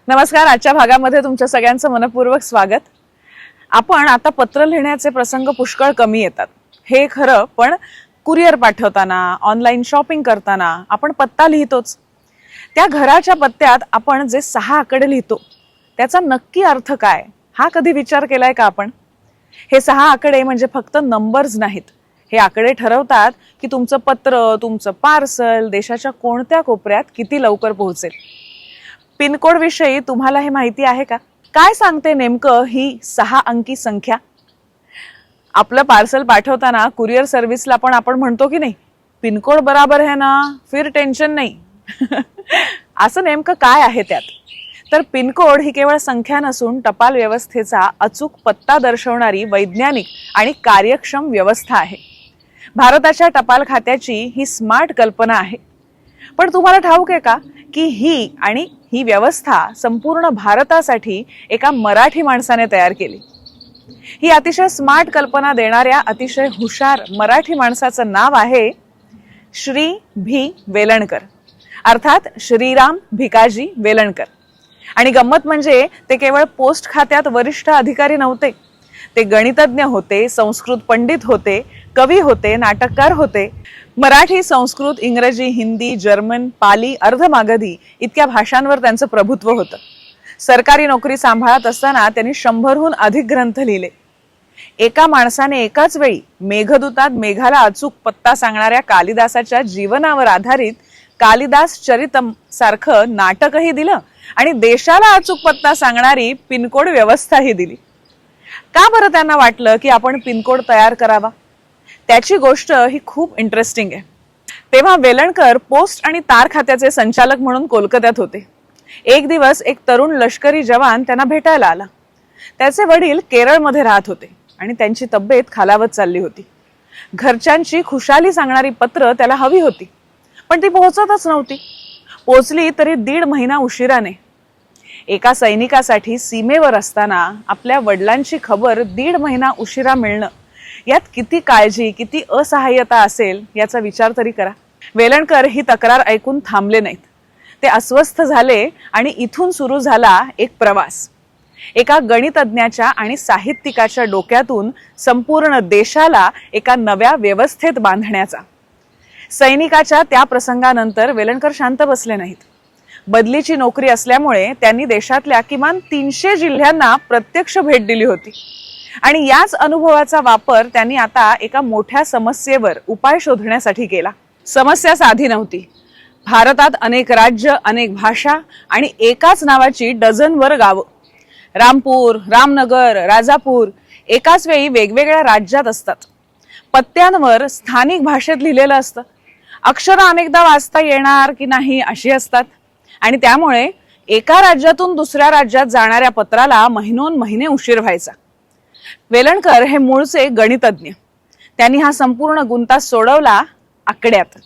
नमस्कार. आजच्या भागामध्ये तुमच्या सगळ्यांचं मनपूर्वक स्वागत. आपण आता पत्र लिहिण्याचे प्रसंग पुष्कळ कमी येतात, हे खरं, पण कुरिअर पाठवताना, ऑनलाईन शॉपिंग करताना आपण पत्ता लिहितोच. त्या घराच्या पत्त्यात आपण जे 6 आकडे लिहितो त्याचा नक्की अर्थ काय, हा कधी विचार केलाय का आपण? हे 6 आकडे म्हणजे फक्त नंबर्स नाहीत. हे आकडे ठरवतात की तुमचं पत्र, तुमचं पार्सल देशाच्या कोणत्या कोपऱ्यात किती लवकर पोहोचेल. पिनकोड विषयी तुम्हाला हे माहिती आहे का? काय सांगते नेमकं ही 6 अंकी संख्या? आपलं पार्सल पाठवताना कुरिअर सर्व्हिसला पण आपण म्हणतो की नाही, पिनकोड बराबर है ना, फिर टेन्शन नाही. असं नेमकं काय आहे त्यात? तर पिनकोड ही केवळ संख्या नसून टपाल व्यवस्थेचा अचूक पत्ता दर्शवणारी वैज्ञानिक आणि कार्यक्षम व्यवस्था आहे. भारताच्या टपाल खात्याची ही स्मार्ट कल्पना आहे. पण तुम्हाला ठाऊक आहे का की ही व्यवस्था संपूर्ण भारतासाठी एका मराठी माणसाने तयार केली. ही अतिशय स्मार्ट कल्पना देणाऱ्या अतिशय हुशार मराठी माणसाचं नाव आहे श्री भी वेलणकर, अर्थात श्रीराम भिकाजी वेलणकर. आणि गंमत म्हणजे ते केवळ पोस्ट खात्यात वरिष्ठ अधिकारी नव्हते. ते गणितज्ञ होते, संस्कृत पंडित होते, कवी होते, नाटककार होते. मराठी, संस्कृत, इंग्रजी, हिंदी, जर्मन, पाली, अर्धमागधी इतक्या भाषांवर त्यांचं प्रभुत्व होतं. सरकारी नोकरी सांभाळत असताना त्यांनी 100हून अधिक ग्रंथ लिहिले. एका माणसाने एकाच वेळी मेघदूतात मेघाला अचूक पत्ता सांगणाऱ्या कालिदासाच्या जीवनावर आधारित कालिदास चरितम सारखं नाटकही दिलं आणि देशाला अचूक पत्ता सांगणारी पिनकोड व्यवस्थाही दिली. का बरं त्यांना वाटलं की आपण पिनकोड तयार करावा? त्याची गोष्ट ही खूप इंटरेस्टिंग आहे. तेव्हा वेलणकर पोस्ट आणि तार खात्याचे संचालक म्हणून कोलकात्यात होते. एक दिवस एक तरुण लष्करी जवान त्यांना भेटायला आला. त्याचे वडील केरळमध्ये राहत होते आणि त्यांची तब्येत खालावत चालली होती. घरच्यांची खुशाली सांगणारी पत्र त्याला हवी होती, पण ती पोहोचतच नव्हती. पोहोचली तरी 1.5 महिना उशिराने. एका सैनिकासाठी सीमेवर असताना आपल्या वडिलांची खबर 1.5 महिना उशिरा मिळणं, यात किती काळजी, किती असहाय्यता असेल याचा विचार तरी करा. वेलणकर ही तक्रार ऐकून थांबले नाहीत. ते अस्वस्थ झाले आणि इथून सुरू झाला एक प्रवास. एका गणितज्ञाच्या आणि साहित्यिकाच्या डोक्यातून संपूर्ण देशाला एका नव्या व्यवस्थेत बांधण्याचा. सैनिकाच्या त्या प्रसंगानंतर वेलणकर शांत बसले नाहीत. बदलीची नोकरी असल्यामुळे त्यांनी देशातल्या किमान 300 जिल्ह्यांना प्रत्यक्ष भेट दिली होती. आणि याच अनुभवाचा वापर त्यांनी आता एका मोठ्या समस्येवर उपाय शोधण्यासाठी केला. समस्या साधी नव्हती. भारतात अनेक राज्य, अनेक भाषा आणि एकाच नावाची डझनभर गावं. रामपूर, रामनगर, राजापूर एकाच वेळी वेगवेगळ्या राज्यात असतात. पत्त्यांवर स्थानिक भाषेत लिहिलेलं असतं. अक्षरं अनेकदा वाचता येणार की नाही अशी असतात. आणि त्यामुळे एका राज्यातून दुसऱ्या राज्यात जाणाऱ्या पत्राला महिने उशीर व्हायचा. वेलणकर हे मूळचे गणितज्ञ. त्यांनी हा संपूर्ण गुंता सोडवला आकड्यात.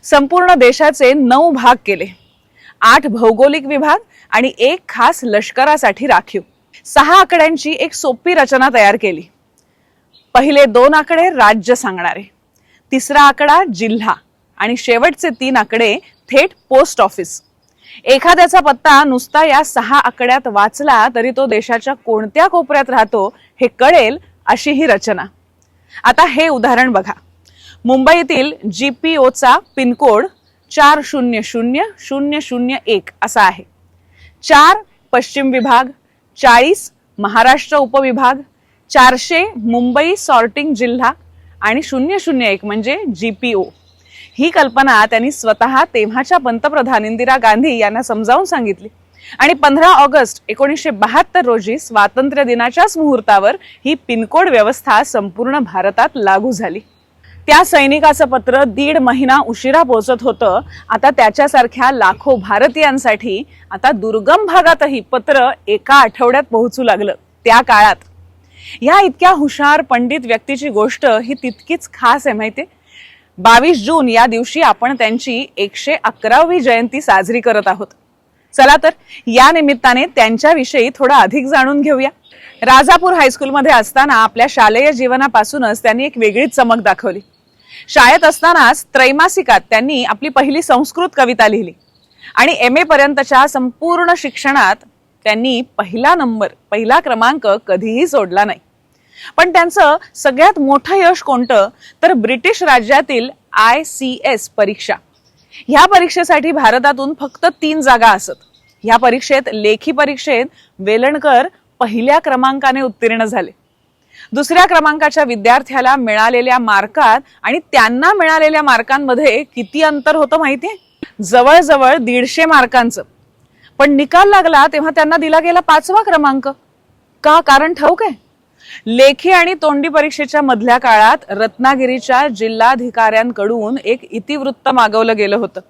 संपूर्ण देशाचे 9 भाग केले. 8 भौगोलिक विभाग आणि 1 खास लष्करासाठी राखीव. 6 आकड्यांची एक सोपी रचना तयार केली. पहिले 2 आकडे राज्य सांगणारे, तिसरा आकडा जिल्हा आणि शेवटचे 3 आकडे थेट पोस्ट ऑफिस. एखाद्याचा पत्ता नुसता या 6 आकड्यात वाचला तरी तो देशाच्या कोणत्या कोपऱ्यात राहतो हे कळेल अशी ही रचना. आता हे उदाहरण बघा. मुंबईतील GPOचा पिनकोड 400001 असा आहे. 4 पश्चिम विभाग, 40 महाराष्ट्र उपविभाग, 400 मुंबई सॉर्टिंग जिल्हा आणि 001 म्हणजे GPO. ही कल्पना त्यांनी स्वतः तेव्हाच्या पंतप्रधान इंदिरा गांधी यांना समजावून सांगितली आणि 15 ऑगस्ट 1972 रोजी स्वातंत्र्य दिनाच्याच मुहूर्तावर ही पिनकोड व्यवस्था संपूर्ण भारतात लागू झाली. त्या सैनिकाचं पत्र 1.5 महिना उशिरा पोहोचत होतं. आता त्याच्यासारख्या लाखो भारतीयांसाठी आता दुर्गम भागातही पत्र एका आठवड्यात पोहोचू लागलं त्या काळात. ह्या इतक्या हुशार पंडित व्यक्तीची गोष्ट ही तितकीच खास आहे माहितीये. 22 जून या दिवशी आपण त्यांची 111वी जयंती साजरी करत आहोत. चला तर या निमित्ताने त्यांच्याविषयी थोडं अधिक जाणून घेऊया. राजापूर हायस्कूलमध्ये असताना आपल्या शालेय जीवनापासूनच त्यांनी एक वेगळीच चमक दाखवली. शाळेत असतानाच त्रैमासिकात त्यांनी आपली पहिली संस्कृत कविता लिहिली आणि MA पर्यंतच्या संपूर्ण शिक्षणात त्यांनी पहिला क्रमांक कधीही सोडला नाही. पण त्यांचं सगळ्यात मोठं यश कोणतं तर ब्रिटिश राज्यातील ICS परीक्षा. ह्या परीक्षेसाठी भारतातून फक्त 3 जागा असत. ह्या परीक्षेत लेखी परीक्षेत वेलणकर पहिल्या क्रमांकाने उत्तीर्ण झाले. दुसऱ्या क्रमांकाच्या विद्यार्थ्याला मिळालेल्या मार्कात आणि त्यांना मिळालेल्या मार्कांमध्ये किती अंतर होतं माहितीये? जवळजवळ 150 मार्कांचं. पण निकाल लागला तेव्हा त्यांना दिला गेला 5वा क्रमांक. का? कारण ठाऊक आहे? लेखी आणि तोंडी परीक्षेच्या मधल्या काळात रत्नागिरीच्या जिल्हाधिकाऱ्यांकडून एक इतिवृत्त मागवलं गेलं होतं.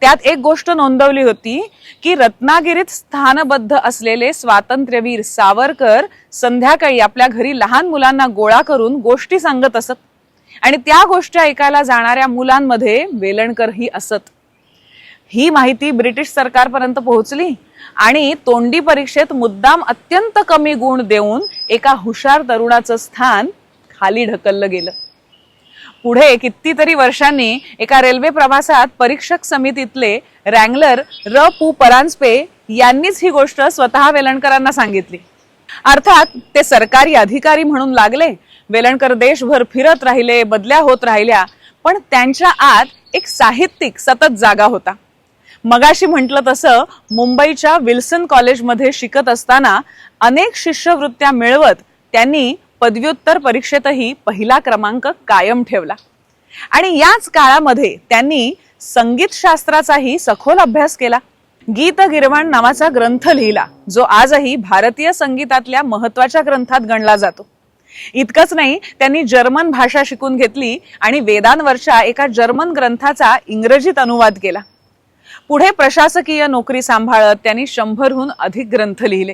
त्यात एक गोष्ट नोंदवली होती की रत्नागिरीत स्थानबद्ध असलेले स्वातंत्र्यवीर सावरकर संध्याकाळी आपल्या घरी लहान मुलांना गोळा करून गोष्टी सांगत असत आणि त्या गोष्टी ऐकायला जाणाऱ्या मुलांमध्ये वेलणकरही असत. ही माहिती ब्रिटिश सरकारपर्यंत पोहोचली आणि तोंडी परीक्षेत मुद्दाम अत्यंत कमी गुण देऊन एका हुशार तरुणाचं स्थान खाली ढकललं गेलं. पुढे कितीतरी वर्षांनी एका रेल्वे प्रवासात परीक्षक समितीतले रँगलर पु परांजपे यांनीच ही गोष्ट स्वतः वेलणकरांना सांगितली. अर्थात ते सरकारी अधिकारी म्हणून लागले. वेलणकर देशभर फिरत राहिले, बदल्या होत राहिल्या, पण त्यांच्या आत एक साहित्यिक सतत जागा होता. मगाशी म्हटलं तसं मुंबईच्या विल्सन कॉलेजमध्ये शिकत असताना अनेक शिष्यवृत्त्या मिळवत त्यांनी पदव्युत्तर परीक्षेतही पहिला क्रमांक कायम ठेवला. आणि याच काळामध्ये त्यांनी संगीत शास्त्राचाही सखोल अभ्यास केला. गीत गिरवाण नावाचा ग्रंथ लिहिला, जो आजही भारतीय संगीतातल्या महत्वाच्या ग्रंथात गणला जातो. इतकंच नाही, त्यांनी जर्मन भाषा शिकून घेतली आणि वेदांवरच्या एका जर्मन ग्रंथाचा इंग्रजीत अनुवाद केला. पुढे प्रशासकीय नोकरी सांभाळत त्यांनी 100हून अधिक ग्रंथ लिहिले.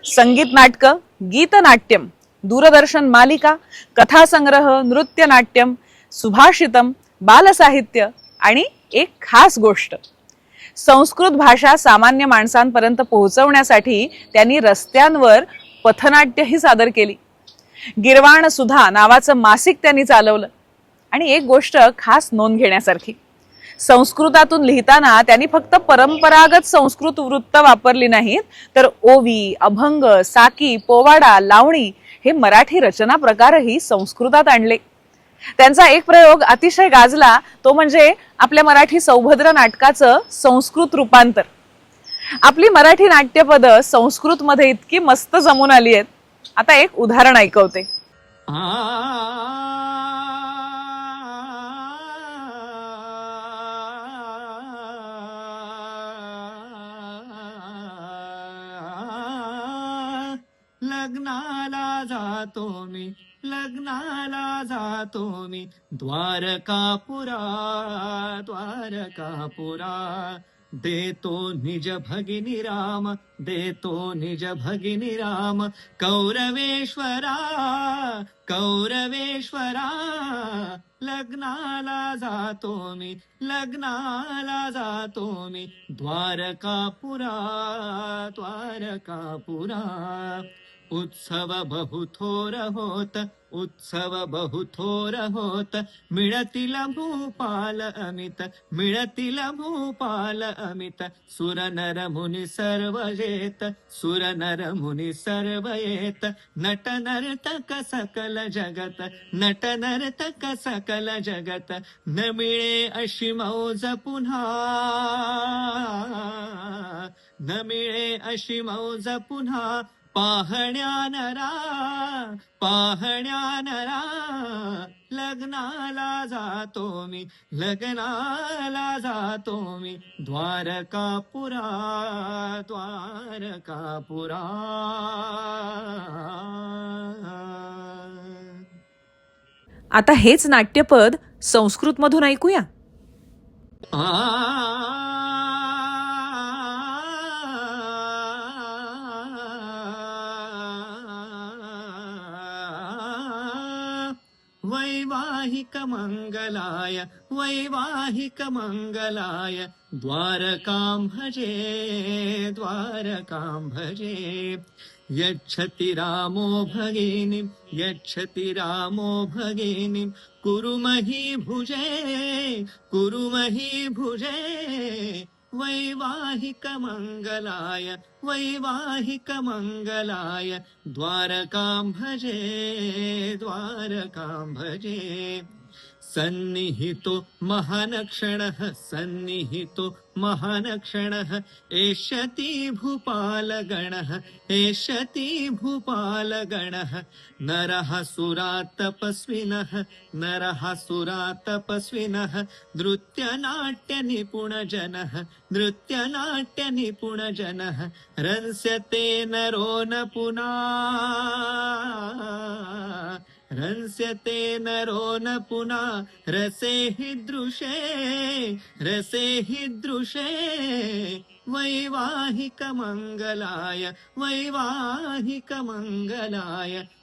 संगीत नाटकं, गीतनाट्यम, दूरदर्शन मालिका, कथासंग्रह, नृत्यनाट्यम, सुभाषितम, बालसाहित्य आणि एक खास गोष्ट, संस्कृत भाषा सामान्य माणसांपर्यंत पोहोचवण्यासाठी त्यांनी रस्त्यांवर पथनाट्यही सादर केली. गिरवाण सुधा नावाचं मासिक त्यांनी चालवलं. आणि एक गोष्ट खास नोंद घेण्यासारखी, संस्कृतातून लिहिताना त्यांनी फक्त परंपरागत संस्कृत वृत्त वापरली नाहीत, तर ओवी, अभंग, साकी, पोवाडा, लावणी हे मराठी रचना प्रकारही संस्कृतात आणले. त्यांचा एक प्रयोग अतिशय गाजला, तो म्हणजे आपल्या मराठी सौभद्र नाटकाचं संस्कृत रूपांतर. आपली मराठी नाट्यपद संस्कृत मध्ये इतकी मस्त जमून आली आहेत. आता एक उदाहरण ऐकवते. लग्नाला जातो मी द्वारकापुरा देतो निज भगिनी राम कौरवेश्वरा लग्नाला जातो मी द्वारकापुरा उत्सव बहुथोर होत मिळतील भूपाल अमित सुर नर मुनी सर्व येत नट नर्तक सकल जगत न मिळे अशी मौज पुन्हा पाहण्या नरा लग्नाला जातो मी द्वारकापुरा आता हेच नाट्यपद संस्कृत मधून ऐकूया. वैवाहिक मंगलाय वैवाहिक मंगलाय द्वारकां भजे यच्छति रामो भगिनीं कुरु मही भुजे वैवाहिक मंगलाय द्वारकां भजे सन्निहितो महान् क्षणः एष्यति भूपालगणः नरः सुरातपस्विनः नृत्यनाट्यनिपुणजनः रंस्यते नरो न पुनः रसे हि दृशे वैवाहिक मंगलाय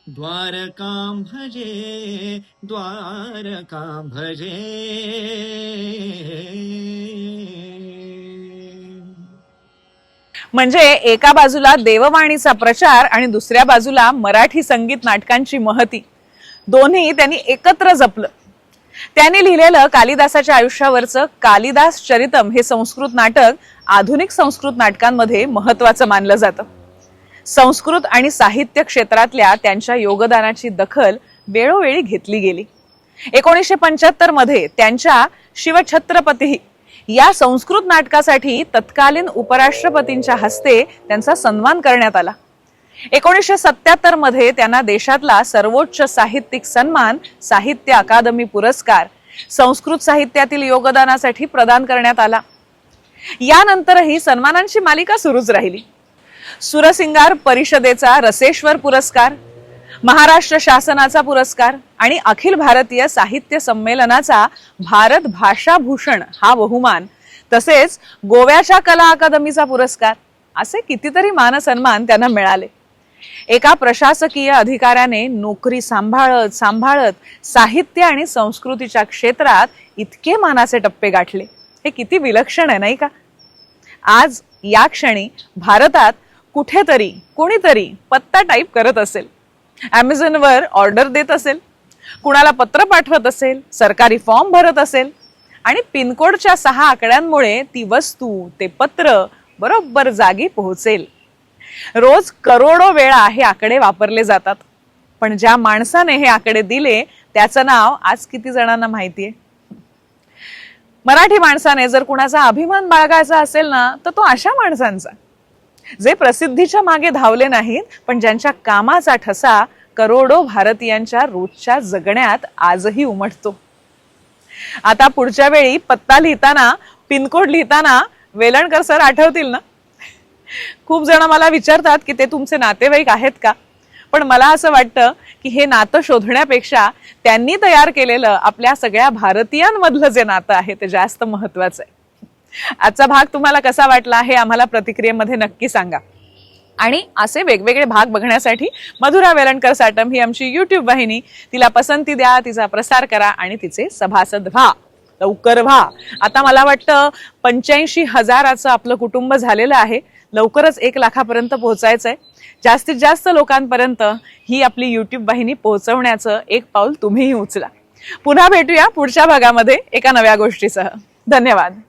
द्वारकां भजे म्हणजे एका बाजूला देववाणीचा प्रचार आणि दुसऱ्या बाजूला मराठी संगीत नाटकांची महती, दोन्ही त्यांनी एकत्र जपलं. त्यांनी लिहिलेलं कालिदासाच्या आयुष्यावरचं कालिदास चरितम हे संस्कृत नाटक आधुनिक संस्कृत नाटकांमध्ये महत्वाचं मानलं जातं. संस्कृत आणि साहित्य क्षेत्रातल्या त्यांच्या योगदानाची दखल वेळोवेळी घेतली गेली. 1975 मध्ये त्यांच्या शिवछत्रपती या संस्कृत नाटकासाठी तत्कालीन उपराष्ट्रपतींच्या हस्ते त्यांचा सन्मान करण्यात आला. 1977 मध्ये त्यांना देशातला सर्वोच्च साहित्यिक सन्मान साहित्य अकादमी पुरस्कार संस्कृत साहित्यातील योगदानासाठी प्रदान करण्यात आला. यानंतरही सन्मानांची मालिका सुरूच राहिली. सुरसिंगार परिषदेचा रसेश्वर पुरस्कार, महाराष्ट्र शासनाचा पुरस्कार आणि अखिल भारतीय साहित्य संमेलनाचा भारत भाषा भूषण हा बहुमान, तसेच गोव्याच्या कला अकादमीचा पुरस्कार असे कितीतरी मानसन्मान त्यांना मिळाले. एका प्रशासकीय अधिकाऱ्याने नोकरी सांभाळत साहित्य आणि संस्कृतीच्या क्षेत्रात इतके मानाचे टप्पे गाठले, हे किती विलक्षण आहे नाही का? आज या क्षणी भारतात कुठेतरी कोणीतरी पत्ता टाईप करत असेल, Amazonवर ऑर्डर देत असेल, कुणाला पत्र पाठवत असेल, सरकारी फॉर्म भरत असेल आणि पिनकोडच्या 6 आकड्यांमुळे ती वस्तू, ते पत्र बरोबर जागी पोहोचेल. रोज करोडो वेळा हे आकडे वापरले जातात, पण ज्या माणसाने हे आकडे दिले त्याचं नाव आज किती जणांना माहितीये? मराठी माणसाने जर कुणाचा अभिमान बाळगायचा असेल ना, तर तो अशा माणसांचा, जे प्रसिद्धीच्या मागे धावले नाहीत, पण ज्यांच्या कामाचा ठसा करोडो भारतीयांच्या रोजच्या जगण्यात आजही उमटतो. आता पुढच्या वेळी पत्ता लिहिताना, पिनकोड लिहिताना वेलणकर सर आठवतील ना? खूप जण मला विचारतात की ते तुमचे नातेवाईक आहेत का, पण मला असं वाटतं की हे नातं शोधण्यापेक्षा त्यांनी तयार केलेलं आपल्या सगळ्या भारतीयांमधलं जे नातं आहे ते जास्त महत्वाचं आहे. आजचा भाग तुम्हाला कसा वाटला हे आम्हाला प्रतिक्रियेमध्ये नक्की सांगा. आणि असे वेगवेगळे भाग बघण्यासाठी मधुरा वेलणकर साटम ही आमची YouTube वाहिनी, तिला पसंती द्या, तिचा प्रसार करा आणि तिचे सभासद व्हा, लवकर व्हा. आता मला वाटतं 85,000चं आपलं कुटुंब झालेलं आहे. लवकरच 1 लाखापर्यंत पोहोचायचंय. जास्तीत जास्त लोकांपर्यंत ही आपली YouTube वाहिनी पोहोचवण्याचं एक पाऊल तुम्हीही उचला. पुन्हा भेटूया पुढच्या भागामध्ये एका नव्या गोष्टीसह. धन्यवाद.